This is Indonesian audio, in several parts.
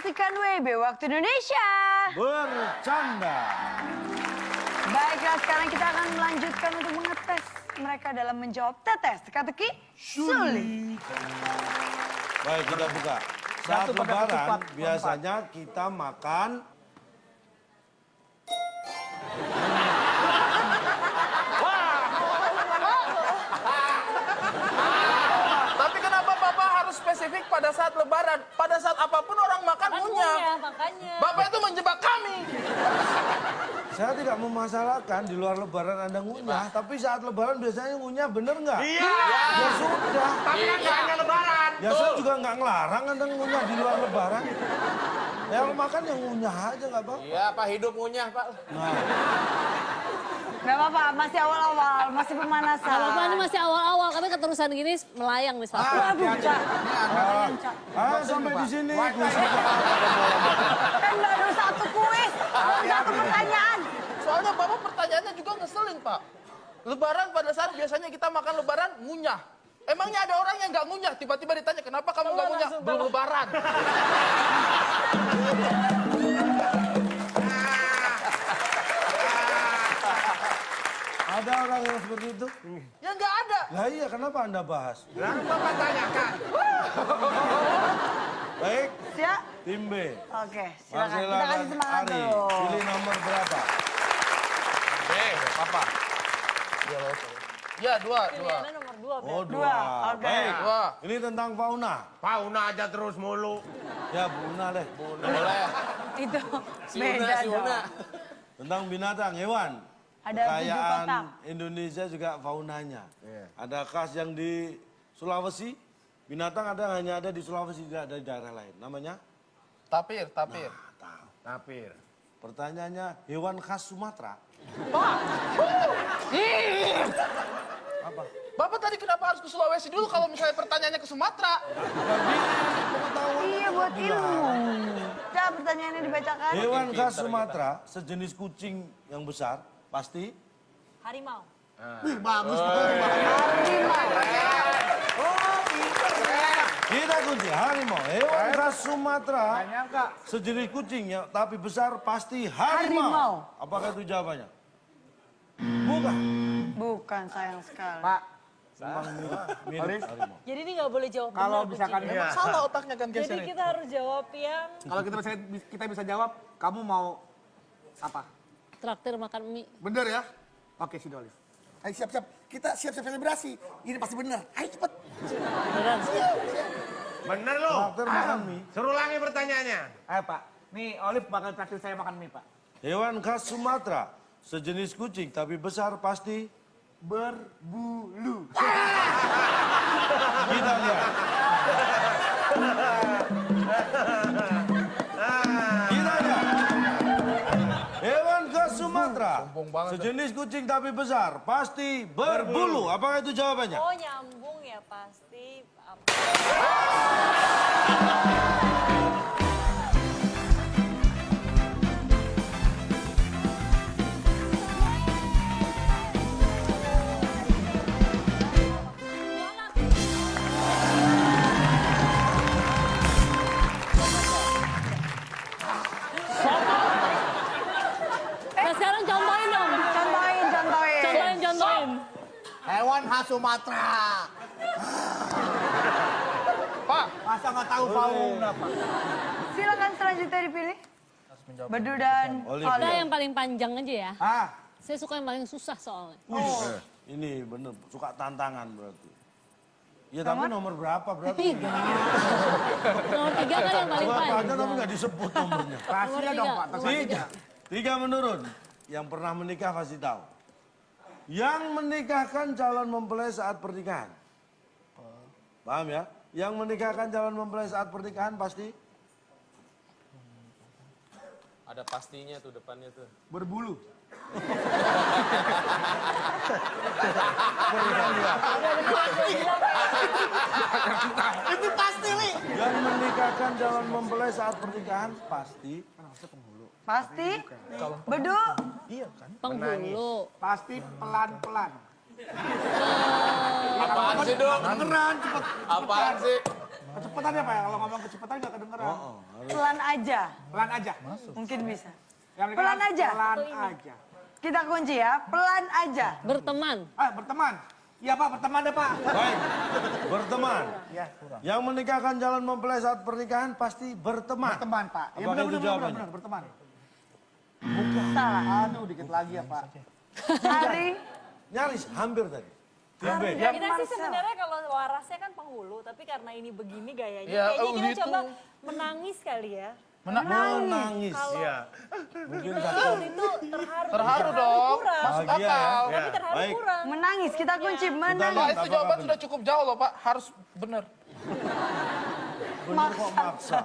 menyaksikan WB Waktu Indonesia Bercanda. Baiklah, sekarang kita akan melanjutkan untuk mengetes mereka dalam menjawab tetes teka-teki sulit. Baik, kita buka. Saat lebaran biasanya kita makan Tapi kenapa Bapak harus spesifik pada saat lebaran? Pada saat apapun orang makan ngunyah. Makanya. Bapak itu menjebak kami. saya tidak memasalahkan di luar lebaran Anda ngunyah, tapi saat lebaran biasanya ngunyah, bener nggak? Iya. Ya sudah. Tapi kan nggak hanya lebaran. Ya saya juga nggak ngelarang Anda ngunyah di luar lebaran. Yang makan yang ngunyah aja nggak Bang? Iya, Pak, hidup ngunyah, Pak. Nah, Gak apa-apa, masih awal-awal, masih pemanasan. Gak apa-apa, ini masih awal-awal. Tapi keterusan gini melayang nih sepatu. Waduh, Cak. sampai di sini. Kan baru satu kuis, satu pertanyaan. Soalnya Bapak pertanyaannya juga ngeselin, Pak. Lebaran pada saat biasanya kita makan lebaran ngunyah. Emangnya ada orang yang nggak ngunyah? Tiba-tiba ditanya, kenapa kamu nggak ngunyah? Belum lebaran. Ada orang yang seperti itu? Ya nggak ada. Lah iya, kenapa Anda bahas? Lalu Bapak tanyakan. Baik, Siap? tim B. Oke, silakan. Marcella Kita kasih dan semangat Ari. dulu. Pilih nomor berapa? Apa? Ya, dua. Pilihannya nomor 2. Oh, Dua, dua. oke. Baik, Dua. ini tentang fauna. Fauna aja terus mulu. Ya, Buna deh. Boleh. Itu Si beda Una. dong. Tentang binatang, hewan. Ada 7 Kekayaan kotak. Indonesia juga faunanya. Ada khas yang di Sulawesi, binatang hanya ada di Sulawesi, tidak ada di daerah lain. Namanya? Tapir. Tahu. Tapir. Pertanyaannya, hewan khas Sumatera. Apa? Bapak tadi kenapa harus ke Sulawesi dulu kalau misalnya pertanyaannya ke Sumatera? Iya, buat ilmu. Coba pertanyaannya dibacakan. Hewan khas Sumatera, sejenis kucing yang besar, pasti Harimau. Bagus. kita kunci harimau. Hewan khas Sumatera, Nyangka. sejenis kucing ya, tapi besar pasti Harimau. harimau. Apakah itu jawabannya? Bukan. Bukan, sayang sekali. Pak, Memang mirip harimau. Jadi ini nggak boleh jawab kalau benar, misalkan kuncinya. Salah otaknya kan Jadi biasanya. kita harus jawab yang kalau kita bisa jawab, kamu mau apa? traktir makan mie. Bener ya? Oke, si Dolly. Ayo siap-siap. Kita siap-siap selebrasi. Ini pasti bener. Ayo cepet. Beneran. Bener lo. Traktir makan mie. Suruh ulangi pertanyaannya. Ayo Pak. Nih Olive bakal traktir saya makan mie Pak. Hewan khas Sumatera, sejenis kucing tapi besar pasti Berbulu. kita lihat. Kita lihat. Hewan khas Sumatera, sejenis kucing tapi besar pasti berbulu. Apakah itu jawabannya? Oh nyambung ya pasti. Nah sekarang contohin dong. Contohin. Contohin. Hewan khas Sumatera. Pak, Masa nggak tahu fauna Pak? Silakan selanjutnya dipilih. Bedu dan Olive. Kita Olive. yang paling panjang aja ya. Ah, Saya suka yang paling susah soalnya. Ini bener suka tantangan berarti. Ya tapi nomor berapa berarti? 3. Nomor 3 kan yang paling Suka tanya tapi panjang. nggak disebut nomornya. rahasia dong Pak. Nomor Tiga. Tiga menurun. Yang pernah menikah pasti tahu. Yang menikahkan calon mempelai saat pernikahan. Paham ya? Yang menikahkan calon mempelai saat pernikahan pasti ada pastinya tuh depannya tuh. Berbulu. Itu pasti nih. yang menikahkan calon mempelai saat pernikahan pasti Pasti. Bedu. Penghulu. Pasti pelan-pelan. Apaan sih dong? Beneran cepet. Apaan sih? Kecepatan ya Pak, kalau ngomong kecepatan nggak kedengeran. Pelan aja. Pelan aja. Mungkin bisa. Yang menikah Pelan aja. Pelan aja. Kita kunci ya, pelan aja. Berteman. Berteman. Iya Pak, berteman deh Pak. Baik, berteman. Ya, kurang. Yang menikahkan calon mempelai saat pernikahan pasti berteman. Berteman Pak. Ya Apakah itu jawabannya? benar, berteman. Salah. Aduh, dikit lagi ya Pak. Hari. Nyaris, hampir tadi. Tim B. Dan Kita sih Marcel. sebenarnya kalau warasnya kan penghulu, tapi karena ini begini gayanya, Ya, kayaknya kita gitu. coba menangis kali ya. Menangis. Kalau Iya. Mungkin satu. penghulu itu terharu. Terharu dong. Kurang. Masuk Bahagia. akal. Tapi terharu Baik. kurang. Menangis, kita kunci Pak, menangis. lihat. itu Apakah jawaban benar? sudah cukup jauh loh Pak. Harus bener. Benar kok maksa.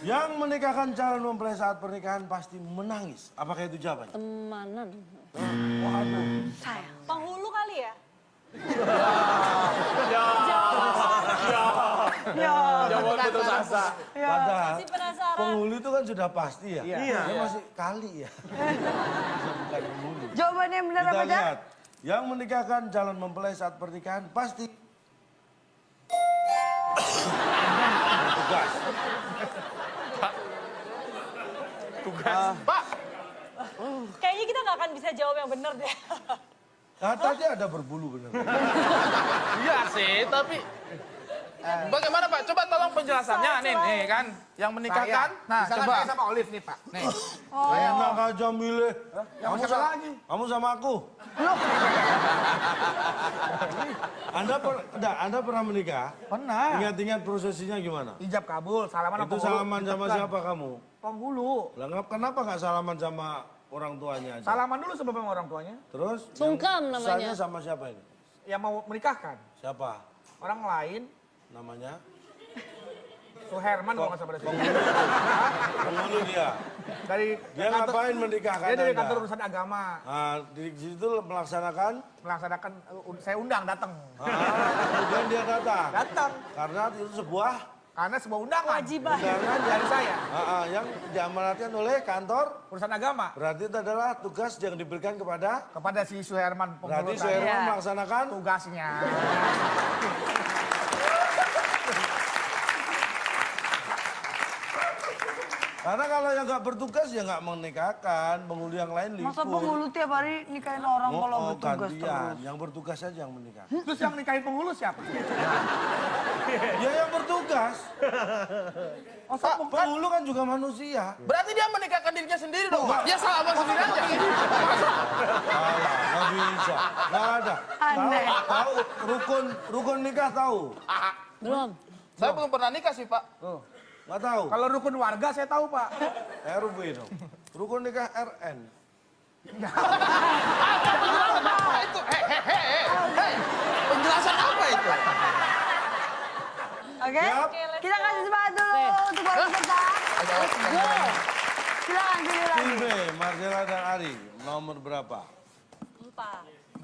Yang menikahkan calon mempelai saat pernikahan pasti menangis. Apakah itu jawabannya? Temanan. Sayang. Penghulu kali ya? Ya. Jawaban putus asa. Padahal Masih penasaran. penghulu itu kan sudah pasti ya. Iya. Dia masih kali ya. Bukan penghulu. Jawabannya yang benar Kita apa dah? lihat. Yang menikahkan calon mempelai saat pernikahan pasti tugas. Pak, Kayaknya kita nggak akan bisa jawab yang benar deh. Nah, tadi ada berbulu benar. iya sih, tapi bagaimana Pak? Coba tolong penjelasannya nih kan. Yang menikahkan. Nah, Misalkan coba. saya sama Olive nih Pak. Nih. Enak aja milih. Yang siapa lagi? Kamu sama aku. Anda pernah menikah? Pernah. Ingat-ingat prosesinya gimana? Ijab kabul, salaman Itu salaman sama siapa kamu? Penghulu. Lah kenapa nggak salaman sama orang tuanya aja? Salaman dulu sebelum orang tuanya. Terus? Sungkem yang namanya. sahnya sama siapa ini? Yang mau menikahkan. Siapa? Orang lain. Namanya? Suherman kalau nggak salah pada sini. Penghulu dia. Dari Dia ngapain menikahkan Dia dari Anda? kantor urusan agama. Nah, di situ melaksanakan, Melaksanakan, saya undang datang. kemudian dia datang. Datang. Karena itu sebuah Karena sebuah undangan. Kewajiban. undangan Dari saya. yang diamanatkan oleh kantor. Urusan agama. Berarti itu adalah tugas yang diberikan kepada. Kepada si Suherman Berarti penghulu tadi. Suherman Iya. melaksanakan. Tugasnya. Karena kalau yang nggak bertugas ya nggak menikahkan, penghulu yang lain libur. Masa penghulu tiap hari nikahin orang kalau bertugas gantian. terus? Yang bertugas saja yang menikah. Terus yang nikahin penghulu siapa? Ya yang bertugas. Pak, Penghulu kan juga manusia. berarti dia menikahkan dirinya sendiri dong Pak. Dia salaman sendiri aja. Salah, nggak bisa. Nggak ada. Aneh. Tahu rukun nikah tahu? Belum. Saya belum pernah nikah sih Pak. Nggak tahu. Kalau rukun warga saya tahu Pak. RW dong. Rukun nikah RN. Apa itu? Hei. Penjelasan apa itu? Oke? Siap. Kita kasih semangat dulu untuk para peserta. Let's go. Silakan pilih lagi. Tim B, Marcella dan Ari. Nomor berapa? 4.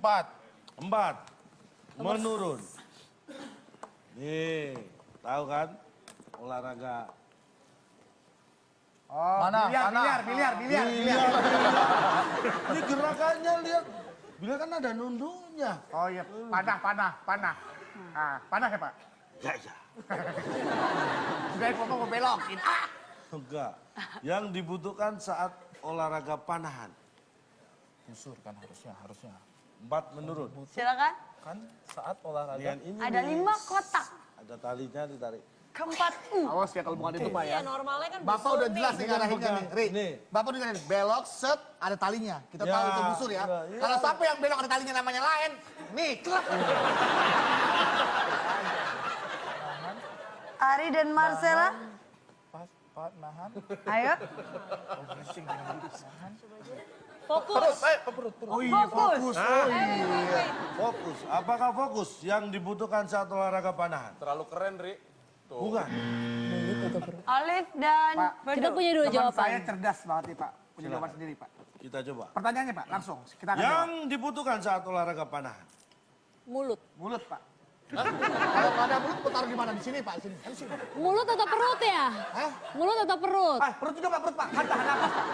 4. Menurun. Nih, tahu kan? Olahraga. Oh, Mana? biliar. Biliar. Ini gerakannya lihat. Biliar kan ada nundunya. Oh iya, panah. Nah, panah ya Pak? Ya. Sudah potong mau belokin. Enggak. Yang dibutuhkan saat olahraga panahan. Busur kan harusnya. 4 menurun. Silakan. Kan saat olahraga. Dengan ini Ada nih, 5 kotak. Ada talinya ditarik. Keempat Awas ya kalau bukan itu Pak ya. Iya normalnya kan Bapak busur udah jelas nih. nih ngarahinnya nih. Ri, Nih. Bapak udah ngarahin belok, set, ada talinya. Kita Ya, tahu itu busur ya. iya. Kalau sampai yang belok ada talinya namanya lain, nih, klap. Ari dan Marcella. Pak, nahan. Ayo. Fokus. Perut. Oh iya, Fokus. Fokus. Apakah fokus yang dibutuhkan saat olahraga panahan? Terlalu keren, Ri. Bukan. Olive dan Kita Bedu. punya dua Teman jawaban. saya cerdas banget nih Pak. Punya jawaban sendiri Pak. Kita coba. Pertanyaannya Pak, langsung. Kita akan Yang jawab. dibutuhkan saat olahraga panahan. Mulut. Mulut Pak. Kalau nggak ada mulut, taruh di mana? Di sini Pak, di sini. Di sini. Mulut atau perut ya? Hah? Mulut atau perut? Perut juga Pak, perut Pak. Kan tahan napas Pak.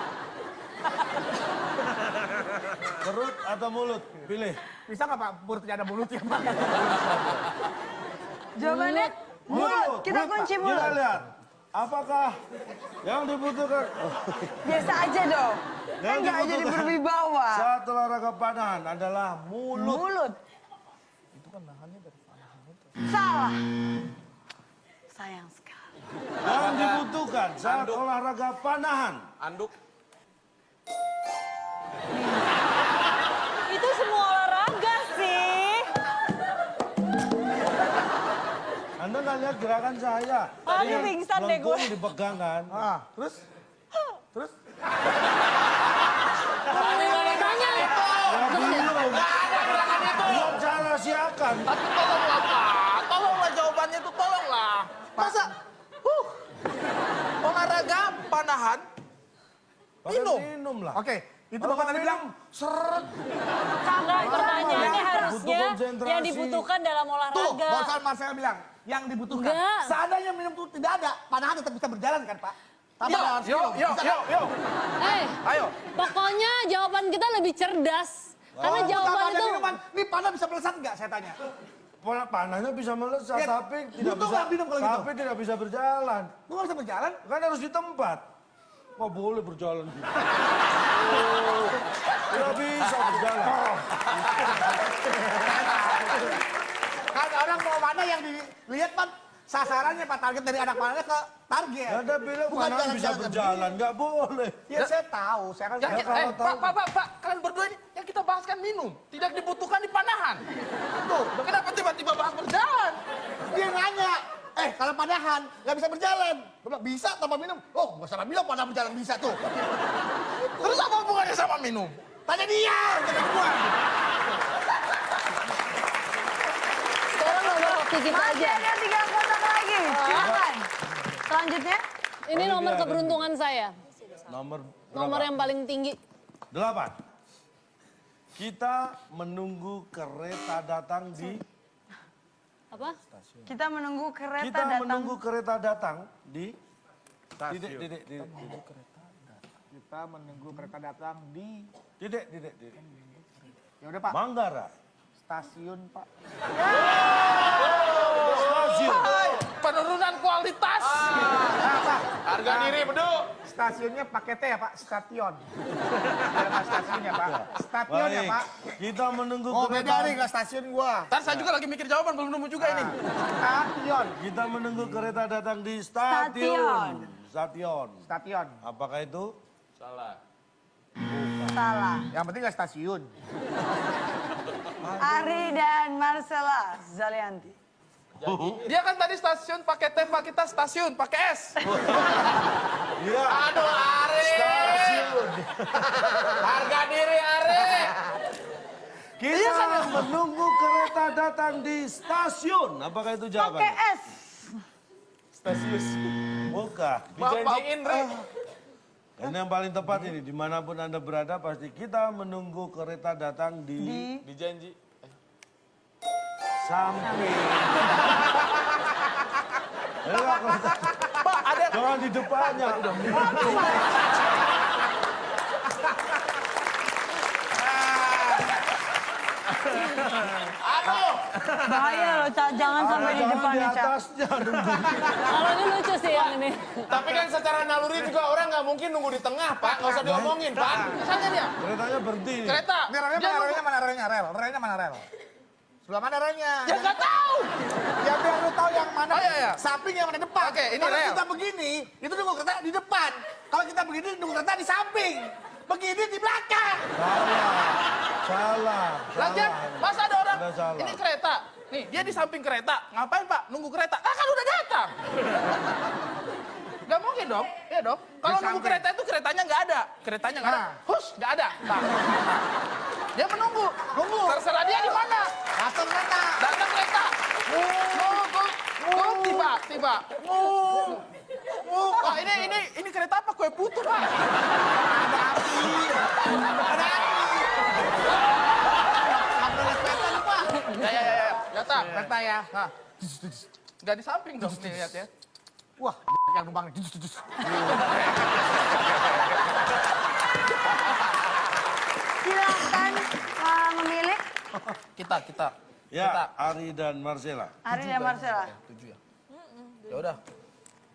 Perut atau mulut? Pilih. Bisa nggak Pak, perutnya ada mulutnya Pak? Jawabannya Mulut. Kita kunci Kita mulut. lihat. Apakah yang dibutuhkan Biasa aja dong. Kan nggak jadi berwibawa. saat olahraga panahan adalah mulut. Mulut. Salah. Sayang sekali. Yang dibutuhkan saat olahraga panahan. Anduk. Itu semua olahraga sih. Anda nggak lihat gerakan saya? Aduh, pingsan deh gue. Melengkung dipegang kan? Terus? Terus? Ya belum. Belum saya rahasiakan. Tapi tolonglah Pak, tolonglah jawabannya itu tolonglah. Masa, olahraga panahan, Pakai minum. minum lah. Oke, itu Kalau Bapak tadi minum, bilang seret. Enggak, pertanyaannya harusnya Butuh konsentrasi. yang dibutuhkan dalam tuh, olahraga. Barusan Marcel bilang yang dibutuhkan. Enggak. Seandainya minum itu tidak ada, panahan tetap bisa berjalan kan Pak? Tanpa harus minum. Bisa kan? Yuk. Ayo. Pokoknya jawaban kita lebih cerdas. Karena Tanpa jawaban ada itu minuman, ini panah bisa melesat nggak saya tanya? Panahnya bisa melesat, Ya, tapi tidak butuh bisa. nggak minum kalau gitu? Tapi tidak bisa berjalan. Lu nggak bisa berjalan? Kan harus di tempat. Kok boleh berjalan gitu? Tidak bisa berjalan. Kan orang mau mana yang dilihat Pak sasarannya Pak, target dari anak panahnya ke target. Ada bilang Bukan panahan bisa jalan-jalan berjalan, nggak boleh. Ya saya tahu, saya kan Yang, kalau tahu. Pak, kalian berdua ini yang kita bahas kan minum, tidak dibutuhkan di panahan. Tuh, kenapa tiba-tiba bahas berjalan? dia nanya, kalau panahan nggak bisa berjalan. Gua bilang, bisa tanpa minum. Oh, nggak salah bilang panah berjalan bisa tuh. Terus apa hubungannya sama minum? Tanya dia, jangan gua. sekarang nomor hoki kita Masih aja. ada 3 kotak lagi. Silakan. Selanjutnya. Ini nomor keberuntungan saya. Nomor Nomor yang paling tinggi. 8. Kita menunggu kereta datang di Apa? Kita menunggu kereta kita datang. menunggu kereta datang di titik. Kita menunggu kereta datang di Titik. ya udah Pak, Manggarai. stasiun Pak. Stasiun. Penurunan kualitas. Harga diri beduk. Stasiunnya pakai T ya Pak, stasiun. Ada stasiunnya Pak, stasiun ya Baik. Pak. Kita menunggu Oh beda kereta. nih, nggak stasiun gua. Ntar saya juga lagi mikir jawaban, belum nemu juga ini. Stasiun, Kita menunggu kereta datang di Stasiun. Stasiun. stasiun. Apakah itu? Salah. Yang penting nggak stasiun. Ari dan Marcella Zalianti. Dia kan tadi stasiun pakai T, Pak, kita stasiun pakai S. Iya. Aduh, Ari. Stasiun. Harga diri, Ari. Kita menunggu kereta datang di stasiun. Apakah itu Pakai jawabannya? S. Bukan. Dijanjiin, Re. Ini yang paling tepat ini. Dimanapun Anda berada pasti kita menunggu kereta datang di Dijanji. samping. Ayo, kereta. Pak, ada Jangan di depannya. aduh. Bahaya loh, jangan sampai di Jangan depan di nih, Cak. atasnya. nunggu. Kalau ini lucu sih yang ini. Tapi kan secara naluri juga orang nggak mungkin nunggu di tengah, Pak. Nggak usah diomongin, Pak. Misalnya dia, Keretanya berhenti. nih. kereta. Ini relnya Dia mana, nunggu- relnya mana, relnya rel, relnya mana rel? Sebelah mana relnya? Ya nggak tahu. Ya biar lu tahu yang mana Oh, iya, iya. samping yang mana depan. Oke, ini Kalau rel. kita begini, itu nunggu kereta di depan. Kalau kita begini nunggu kereta di samping. Begini di belakang. Salah. Lagian, masa ada orang, Anda salah. ini kereta. Nih, dia di samping kereta. Ngapain, Pak? Nunggu kereta. Ah, kan udah datang. Gak mungkin dong. Iya dong. Kalau nunggu samping. kereta itu keretanya nggak ada. Keretanya nggak ada. Nah. Hush, nggak ada. Nah. Dia menunggu. Nunggu. Terserah dia di mana. Datang kereta. Datang kereta. Tiba. Wah, ini kereta apa? Kue putu, Pak. Ada kereta nih Pak. Ya. Datang. Kereta ya. Nah. Nggak di samping dong, nih lihat ya. Wah, yang numpang. Silakan memilih Kita. Ya, Ari dan Marcella. Ari dan Marcella. 7 ya. Ya udah.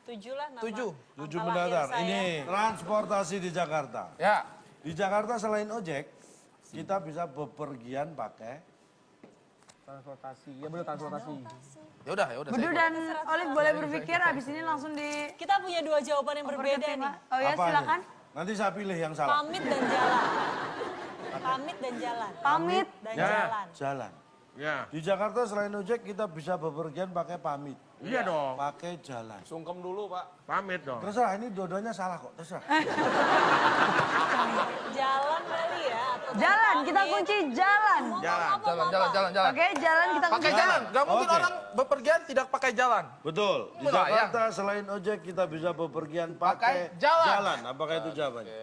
7 lah nama. 7. 7 Angka lahir mendatar. saya. Ini transportasi di Jakarta. Ya. Di Jakarta selain ojek, kita bisa bepergian pakai Transportasi, ya bener transportasi. Ya udah, ya udah. Bedu dan Olive boleh berpikir, abis ini langsung di... Kita punya 2 jawaban yang berbeda nih. Oh ya, apa nih? silakan. Nanti saya pilih yang salah. Pamit dan jalan. Pamit dan jalan. Pamit. Dan Ya. jalan. Jalan. Ya. Di Jakarta selain ojek kita bisa bepergian pakai pamit, Iya dong. pakai jalan. Sungkem dulu, Pak. Pamit dong. Terserah, ini dua-duanya salah kok, terserah. Jalan kali ya. Atau Jalan, kita pamit. kunci jalan. Mau Jalan, apa, Jalan, mau jalan, apa? jalan, jalan. Oke, jalan kita kunci. Pakai jalan. Gak mungkin Oke. orang bepergian tidak pakai jalan. Betul. Di Melayang. Jakarta selain ojek kita bisa bepergian pakai Pakai jalan. Apakah itu jawabannya?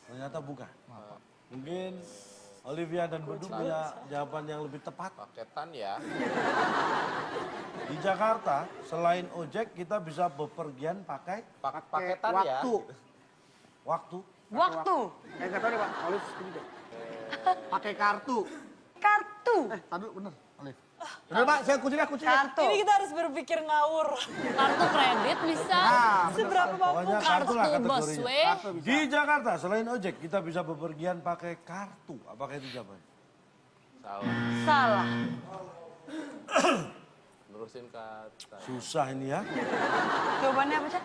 Ternyata bukan. Mungkin Olivia dan Bedu punya jawaban yang lebih tepat. Paketan ya. Di Jakarta selain ojek kita bisa bepergian pakai Paketan ya. Waktu. waktu. Waktu. Nggak tahu deh Pak, Olive setuju deh. Pakai kartu. Kartu. Tadi bener, Olive. Bener Pak, saya kuncinya. Kartu. Ini kita harus berpikir ngawur. Kartu kredit bisa. Seberapa mampu Pokoknya kartu lah Kartu kategorinya. busway. Di Jakarta selain ojek kita bisa bepergian pakai kartu. Apakah itu jawabannya? Salah. Terusin kata. Susah ini ya. Jawabannya apa, Cak?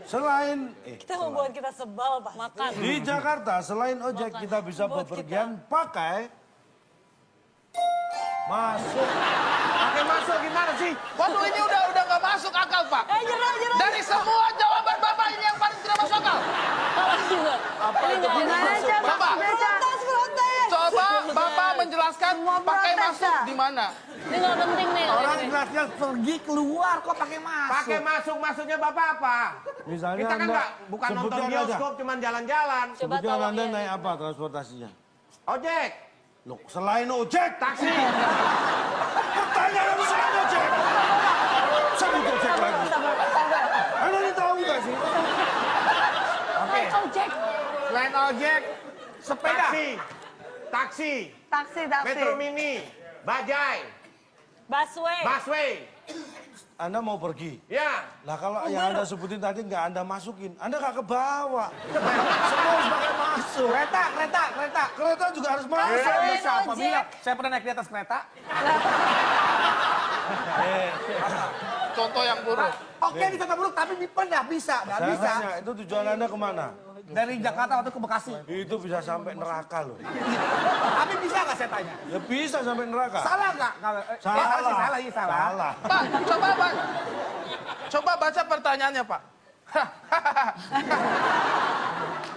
Selain Kita membuat kita sebal, Pak. Makan. di Jakarta selain ojek kita bisa bepergian pakai masuk. Pakai masuk gimana sih? Waduh, ini udah nggak masuk akal, Pak. Nyerah. Dari semua jawaban Bapak ini yang paling tidak masuk akal. Apa itu? Gimana, Cak? Bapak. Maksudnya, Cak? Coba Bapak menjelaskan pakai protes, masuk Kak. di mana. Ini nggak penting nih. Orang ini. jelasnya pergi keluar kok pakai masuk. Pakai masuk maksudnya Bapak apa? Misalnya Kita kan Anda nggak bukan nonton sebutkan aja. bioskop, cuman jalan-jalan. Coba Sebutkan tolong Anda ya. naik apa transportasinya? Ojek, Loh, selain ojek. taksi. Pertanyaan selain ojek. Sebut ojek lagi. Anda ini tahu nggak sih? Oke. Ojek. Selain ojek, Sepeda. taksi, Taksi. metro mini, bajai, Busway. busway. Anda mau pergi. Ya, Lah kalau yang Anda sebutin tadi nggak Anda masukin, Anda nggak kebawa. Semua harus pakai masuk. Kereta. Kereta juga harus masuk. Saya Selain bisa apa ojek. bilang? Saya pernah naik di atas kereta. Contoh yang buruk. Oke, di kota buruk, tapi pernah bisa. Nggak Saya bisa. tanya, itu tujuan Anda kemana? Dari Jakarta waktu ke Bekasi. Itu bisa sampai neraka loh. Tapi bisa nggak saya tanya? Ya bisa sampai neraka. Salah nggak? Salah. Iya salah. Salah. Pak, coba baca pertanyaannya, Pak.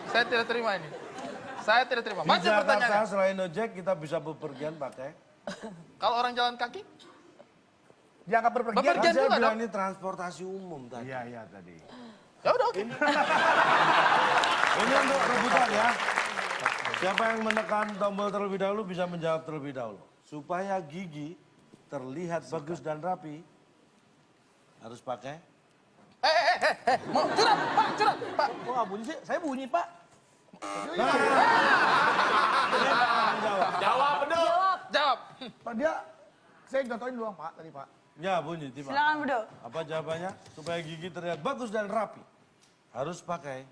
Saya tidak terima ini. Saya tidak terima. Di Baca Jakarta pertanyaannya. selain ojek kita bisa bepergian pakai. Kalau orang jalan kaki, Dianggap berpergian. Bepergian. Kan saya juga bilang dong. ini transportasi umum tadi. iya tadi. ya udah oke. Ini untuk rebutan ya. Siapa yang menekan tombol terlebih dahulu bisa menjawab terlebih dahulu. Supaya gigi terlihat bagus dan rapi, harus pakai. Mau curhat, Pak, curhat, Pak. Kok nggak bunyi sih? Saya bunyi, Pak. Jawab bener. Jawab. Pak dia, saya contohin doang, Pak, tadi, Pak. Ya bunyi, Tima. Silakan, Bedu. Apa jawabannya? Supaya gigi terlihat bagus dan rapi, harus pakai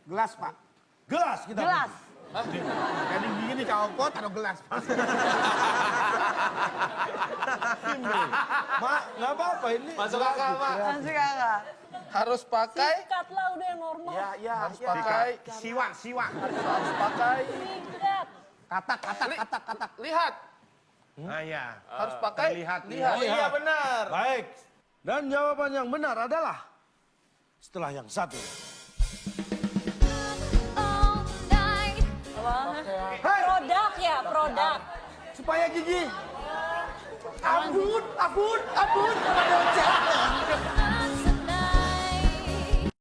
Gelas, Pak. gelas. Kita Gelas. bunyi. Jadi gigi dicopot, ada gelas, Pak. Mak, nggak apa-apa ini. Masuk akal, Pak. Langsung kakak. Harus pakai, Sikat lah udah yang normal. harus pakai, Siwak. harus pakai. Sikat. Katak. Lihat, Ah ya. harus pakai. Lihat. Lihat. Oh iya benar. Baik. Dan jawaban yang benar adalah setelah yang satu. Produk ya, produk. Supaya gigi. Abun. Jangan.